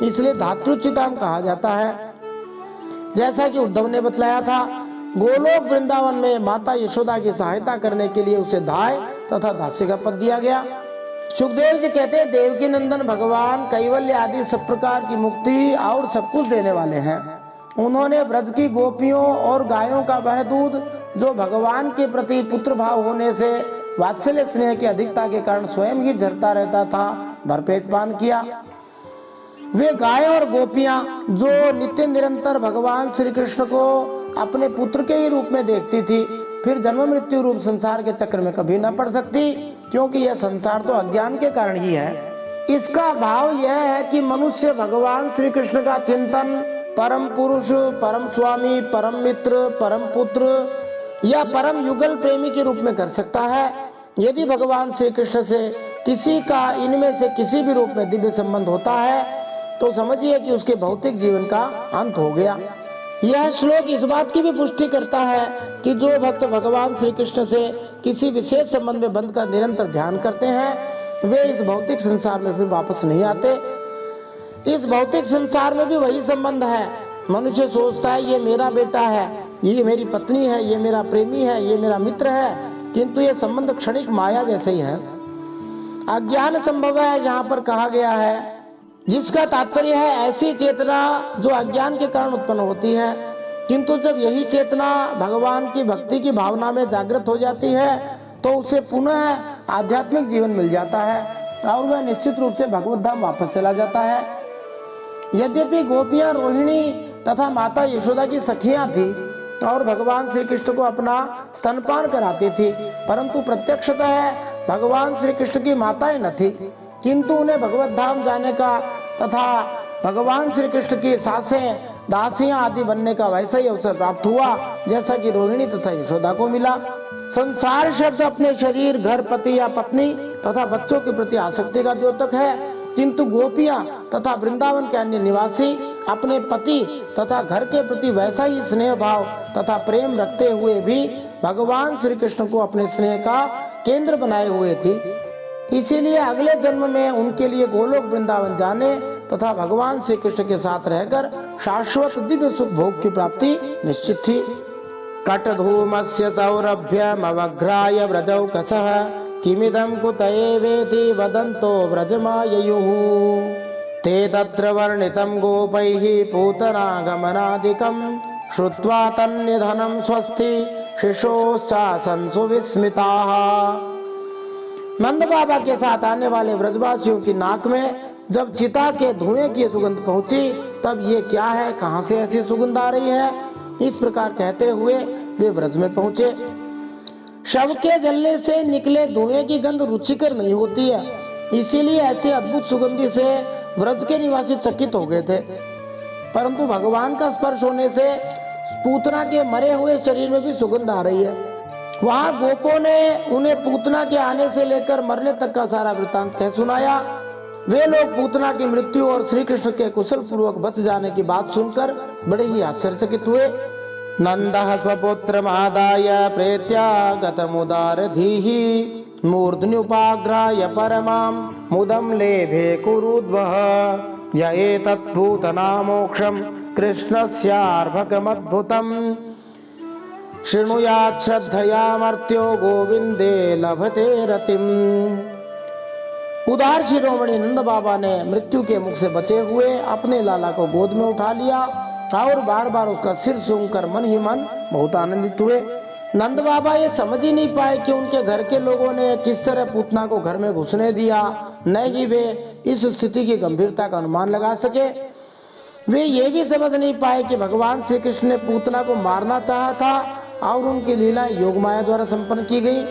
इसलिए धात्रुचिताम कहा जाता है। जैसा कि उद्धव ने बतलाया था, गोलोक वृंदावन में माता यशोदा की सहायता करने के लिए उसे धाय तथा दासी का पद दिया गया। सुखदेव जी कहते हैं, देवकी नंदन भगवान कैवल्य आदि सब प्रकार की मुक्ति और सब कुछ देने वाले हैं। उन्होंने ब्रज की गोपियों और गायों का वह दूध जो भगवान के प्रति पुत्र भाव होने से वात्सल्य स्नेह की अधिकता के कारण स्वयं ही झरता रहता था, भरपेट पान किया। वे गाय और गोपियां जो नित्य निरंतर भगवान श्री कृष्ण को अपने पुत्र के ही रूप में देखती थी, फिर जन्म मृत्यु रूप संसार के चक्र में कभी न पड़ सकती, क्योंकि यह संसार तो अज्ञान के कारण ही है। इसका भाव यह है कि मनुष्य भगवान श्री कृष्ण का चिंतन परम पुरुष, परम स्वामी, परम मित्र, परम पुत्र या परम युगल प्रेमी के रूप में कर सकता है। यदि भगवान श्री कृष्ण से किसी का इनमें से किसी भी रूप में दिव्य संबंध होता है तो समझिए कि उसके भौतिक जीवन का अंत हो गया। यह श्लोक इस बात की भी पुष्टि करता है कि जो भक्त भगवान श्री कृष्ण से किसी विशेष संबंध में बंध कर निरंतर ध्यान करते हैं, वे इस भौतिक संसार में फिर वापस नहीं आते। इस भौतिक संसार में भी वही संबंध है। मनुष्य सोचता है ये मेरा बेटा है, ये मेरी पत्नी है, ये मेरा प्रेमी है, ये मेरा मित्र है, किंतु ये संबंध क्षणिक माया जैसे ही है। अज्ञान संभव है यहाँ पर कहा गया है, जिसका तात्पर्य है ऐसी चेतना जो अज्ञान के कारण उत्पन्न होती है, किंतु जब यही चेतना भगवान की भक्ति की भावना में जागृत हो जाती है तो उसे पुनः आध्यात्मिक जीवन मिल जाता है और वह निश्चित रूप से भगवत धाम वापस चला जाता है। यद्यपि गोपियां रोहिणी तथा माता यशोदा की सखियां थी और भगवान श्री कृष्ण को अपना स्तनपान कराती थी, परंतु प्रत्यक्षतः भगवान श्री कृष्ण की माताएं न थी, किंतु उन्हें भगवत धाम जाने का तथा भगवान श्री कृष्ण की सासें, दासियां आदि बनने का वैसा ही अवसर प्राप्त हुआ जैसा कि रोहिणी तथा यशोदा को मिला। संसार शब्द अपने शरीर, घर, पति या पत्नी तथा बच्चों के प्रति आसक्ति का द्योतक है, किंतु गोपियां तथा वृंदावन के अन्य निवासी अपने पति तथा घर के प्रति वैसा ही स्नेह भाव तथा प्रेम रखते हुए भी भगवान श्री कृष्ण को अपने स्नेह का केंद्र बनाए हुए थी। इसीलिए अगले जन्म में उनके लिए गोलोक वृंदावन जाने तथा भगवान श्री कृष्ण के साथ रहकर शाश्वत दिव्य सुख भोग की प्राप्ति निश्चित थी। कटधूमस्य सौरभ्यमवघ्राय व्रजौकसः किमिदं कुतये वेति वदन्तो व्रजमाययुः ते तत्र वर्णितं गोपैः पूतनागमनादिकं श्रुत्वा तन्निधनं स्वस्ति शिशोश्चासन् सुविस्मिताः। नंद बाबा के साथ आने वाले व्रजवासियों की नाक में जब चिता के धुएं की सुगंध पहुंची तब ये क्या है, कहां से ऐसी सुगंध आ रही है, इस प्रकार कहते हुए वे व्रज में पहुंचे। शव के जलने से निकले धुएं की गंध रुचिकर नहीं होती है, इसीलिए ऐसे अद्भुत सुगंधि से व्रज के निवासी चकित हो गए थे। परंतु भगवान का स्पर्श होने से पूतना के मरे हुए शरीर में भी सुगंध आ रही है। वहां गोपों ने उन्हें पूतना के आने से लेकर मरने तक का सारा वृत्तांत कह सुनाया। वे लोग पूतना की मृत्यु और श्री कृष्ण के कुशल पूर्वक बच जाने की बात सुनकर बड़े ही आश्चर्यचकित हुए। नंदः स्वपुत्रमादाय प्रेत्यागतमुदारधीः मूर्ध्न्युपाग्राय परमां मुदं लेभे कुरुद्वः य एतत् पूतना मोक्षं कृष्णस्यार्भकमद्भुतम् शृणुयात् श्रद्धया मर्त्यो गोविंदे लभते रतिम्। उदार शिरोमणि नंद बाबा ने मृत्यु के मुख से बचे हुए अपने लाला को गोद में उठा लिया और बार बार उसका सिर सूंघकर मन ही मन बहुत आनंदित हुए। नंद बाबा ये समझ ही नहीं पाए कि उनके घर के लोगों ने किस तरह पूतना को घर में घुसने दिया, न ही वे इस स्थिति की गंभीरता का अनुमान लगा सके। वे ये भी समझ नहीं पाए कि भगवान श्री कृष्ण ने पूतना को मारना चाहा था और उनकी लीलाएं योग माया द्वारा संपन्न की गई।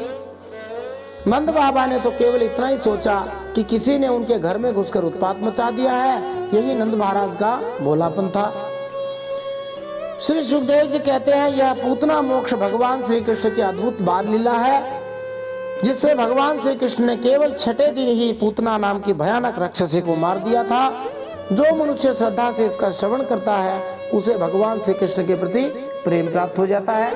नंद बाबा ने तो केवल इतना ही सोचा कि किसी ने उनके घर में घुसकर उत्पात मचा दिया है। यही नंद महाराज का भोलापन था। श्री सुखदेव जी कहते हैं, यह पूतना मोक्ष भगवान श्री कृष्ण की अद्भुत बाल लीला है, जिसमें भगवान श्री कृष्ण ने केवल छठे दिन ही पूतना नाम की भयानक राक्षसी को मार दिया था। जो मनुष्य श्रद्धा से इसका श्रवण करता है उसे भगवान श्री कृष्ण के प्रति प्रेम प्राप्त हो जाता है।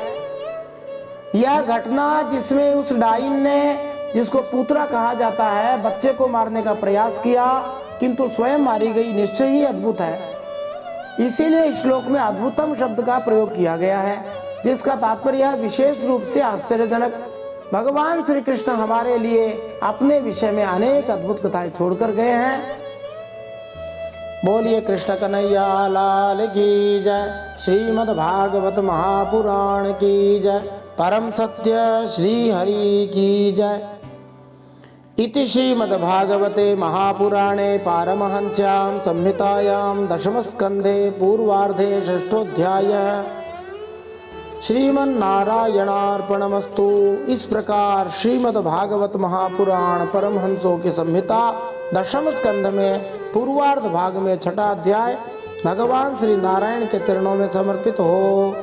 यह घटना जिसमें उस डाइन ने, जिसको पूतना कहा जाता है, बच्चे को मारने का प्रयास किया किंतु स्वयं मारी गई, निश्चय ही अद्भुत है। इसीलिए इस श्लोक में अद्भुतम शब्द का प्रयोग किया गया है, जिसका तात्पर्य है विशेष रूप से आश्चर्यजनक। भगवान श्री कृष्ण हमारे लिए अपने विषय में अनेक अद्भुत कथाएं छोड़कर गए हैं। बोलिए कृष्ण कन्हैया लाल की जय। श्रीमद् भागवत महापुराण की जय। परम सत्य श्री हरि की जय। इति श्रीमद्भागवते महापुराणे पारमहंस्यां संहितायां दशमस्कन्धे पूर्वार्धे षष्ठोऽध्यायः श्रीमन्नारायणार्पणमस्तु। इस प्रकार श्रीमद्भागवत महापुराण परमहंसों की संहिता दशम स्कंध में पूर्वार्ध भाग में छठा अध्याय भगवान श्री नारायण के चरणों में समर्पित हो।